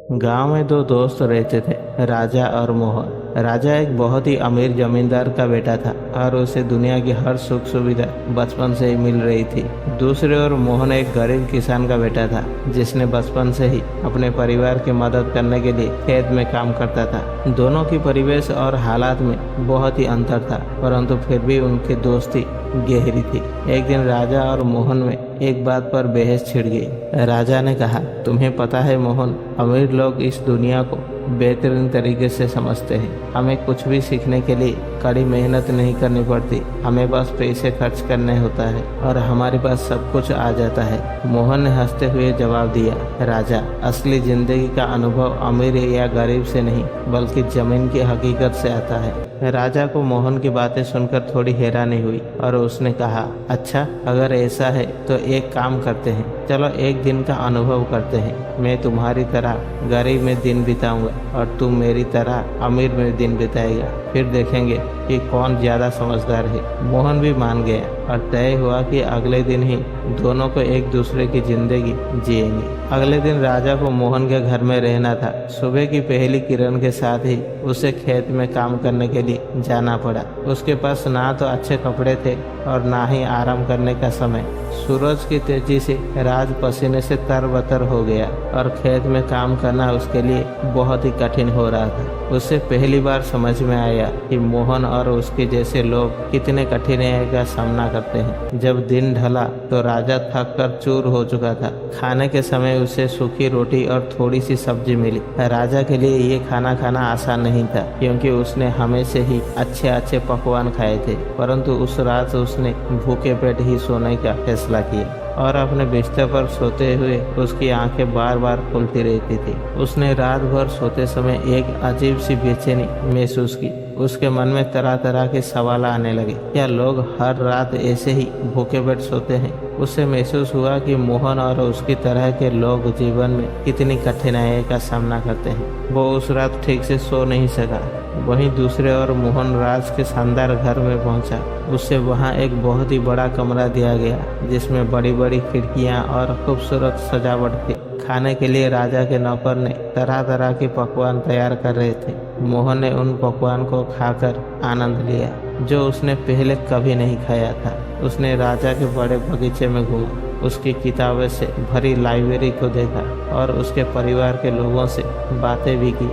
गांव में दो दोस्त रहते थे, राजा और मोहन। राजा एक बहुत ही अमीर जमींदार का बेटा था और उसे दुनिया की हर सुख सुविधा बचपन से ही मिल रही थी। दूसरी ओर मोहन एक गरीब किसान का बेटा था, जिसने बचपन से ही अपने परिवार की मदद करने के लिए खेत में काम करता था। दोनों की परिवेश और हालात में बहुत ही अंतर था, परंतु फिर भी उनकी दोस्ती गहरी थी। एक दिन राजा और मोहन में एक बात पर बहस छिड़ गई। राजा ने कहा, तुम्हें पता है मोहन, अमीर लोग इस दुनिया को बेहतरीन तरीके से समझते हैं। हमें कुछ भी सीखने के लिए कड़ी मेहनत नहीं करनी पड़ती, हमें बस पैसे खर्च करने होता है और हमारे पास सब कुछ आ जाता है। मोहन ने हंसते हुए जवाब दिया, राजा, असली जिंदगी का अनुभव अमीर या गरीब से नहीं बल्कि जमीन की हकीकत से आता है। राजा को मोहन की बातें सुनकर थोड़ी हैरानी हुई और उसने कहा, अच्छा, अगर ऐसा है तो एक काम करते हैं, चलो एक दिन का अनुभव करते हैं। मैं तुम्हारी तरह गरीब में दिन बिताऊंगा और तुम मेरी तरह अमीर में दिन बिताएगा, फिर देखेंगे कि कौन ज्यादा समझदार है। मोहन भी मान गया और तय हुआ कि अगले दिन ही दोनों को एक दूसरे की जिंदगी जिएंगे। अगले दिन राजा को मोहन के घर में रहना था। सुबह की पहली किरण के साथ ही उसे खेत में काम करने के लिए जाना पड़ा। उसके पास ना तो अच्छे कपड़े थे और ना ही आराम करने का समय। सूरज की तेजी से राज पसीने से तरबतर हो गया और खेत में काम करना उसके लिए बहुत ही कठिन हो रहा था। उसे पहली बार समझ में आया कि मोहन और उसके जैसे लोग कितने कठिनाई का सामना करते हैं। जब दिन ढला तो राजा थक कर चूर हो चुका था। खाने के समय उसे सूखी रोटी और थोड़ी सी सब्जी मिली। राजा के लिए ये खाना खाना आसान नहीं था, क्योंकि उसने हमेशा ही अच्छे अच्छे पकवान खाए थे, परंतु उस रात उसने भूखे पेट ही सोने का फैसला किया और अपने बिस्तर पर सोते हुए उसकी आंखें बार बार खुलती रहती थी। उसने रात भर सोते समय एक अजीब सी बेचैनी महसूस की। उसके मन में तरह तरह के सवाल आने लगे। क्या लोग हर रात ऐसे ही भूखे पेट सोते हैं? उसे महसूस हुआ कि मोहन और उसकी तरह के लोग जीवन में कितनी कठिनाई का सामना करते हैं। वो उस रात ठीक से सो नहीं सका। वहीं दूसरे ओर मोहन राज के शानदार घर में पहुंचा। उसे वहां एक बहुत ही बड़ा कमरा दिया गया, जिसमें बड़ी बड़ी खिड़कियां और खूबसूरत सजावट थी। खाने के लिए राजा के नौकर ने तरह तरह के पकवान तैयार कर रहे थे। मोहन ने उन पकवान को खाकर आनंद लिया, जो उसने पहले कभी नहीं खाया था। उसने राजा के बड़े बगीचे में घूमा, उसकी किताबें से भरी लाइब्रेरी को देखा और उसके परिवार के लोगों से बातें भी की।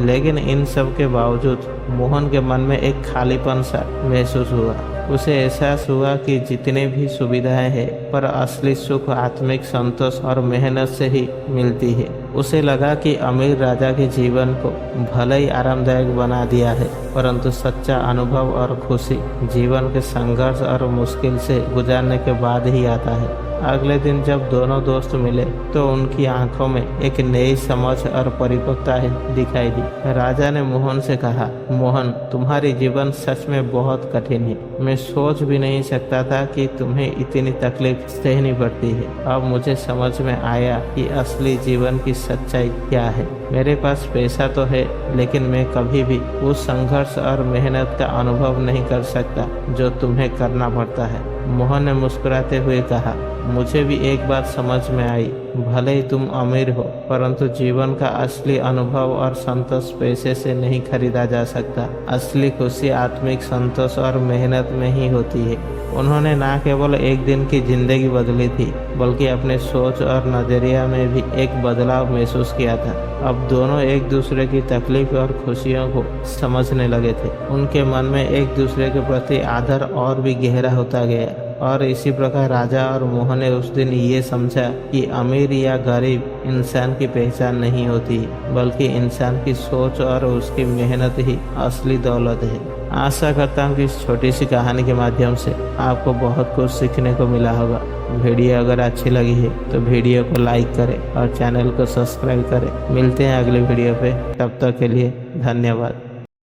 लेकिन इन सब के बावजूद मोहन के मन में एक खालीपन सा महसूस हुआ। उसे एहसास हुआ कि जितने भी सुविधाएं हैं, पर असली सुख आत्मिक संतोष और मेहनत से ही मिलती है। उसे लगा कि अमीर राजा के जीवन को भले ही आरामदायक बना दिया है, परंतु सच्चा अनुभव और खुशी जीवन के संघर्ष और मुश्किल से गुजारने के बाद ही आता है। अगले दिन जब दोनों दोस्त मिले तो उनकी आंखों में एक नई समझ और परिपक्वता दिखाई दी। राजा ने मोहन से कहा, मोहन, तुम्हारी जीवन सच में बहुत कठिन है। मैं सोच भी नहीं सकता था कि तुम्हें इतनी तकलीफ सहनी पड़ती है। अब मुझे समझ में आया कि असली जीवन की सच्चाई क्या है। मेरे पास पैसा तो है, लेकिन मैं कभी भी उस संघर्ष और मेहनत का अनुभव नहीं कर सकता जो तुम्हें करना पड़ता है। मोहन ने मुस्कुराते हुए कहा, मुझे भी एक बात समझ में आई, भले ही तुम अमीर हो, परंतु जीवन का असली अनुभव और संतोष पैसे से नहीं खरीदा जा सकता। असली खुशी आत्मिक संतोष और मेहनत में ही होती है। उन्होंने न केवल एक दिन की जिंदगी बदली थी, बल्कि अपने सोच और नजरिया में भी एक बदलाव महसूस किया था। अब दोनों एक दूसरे की तकलीफ और खुशियों को समझने लगे थे। उनके मन में एक दूसरे के प्रति आदर और भी गहरा होता गया। और इसी प्रकार राजा और मोहन ने उस दिन ये समझा कि अमीर या गरीब इंसान की पहचान नहीं होती, बल्कि इंसान की सोच और उसकी मेहनत ही असली दौलत है। आशा करता हूँ कि इस छोटी सी कहानी के माध्यम से आपको बहुत कुछ सीखने को मिला होगा। वीडियो अगर अच्छी लगी है तो वीडियो को लाइक करें और चैनल को सब्सक्राइब करें। मिलते हैं अगले वीडियो पे, तब तक के लिए धन्यवाद।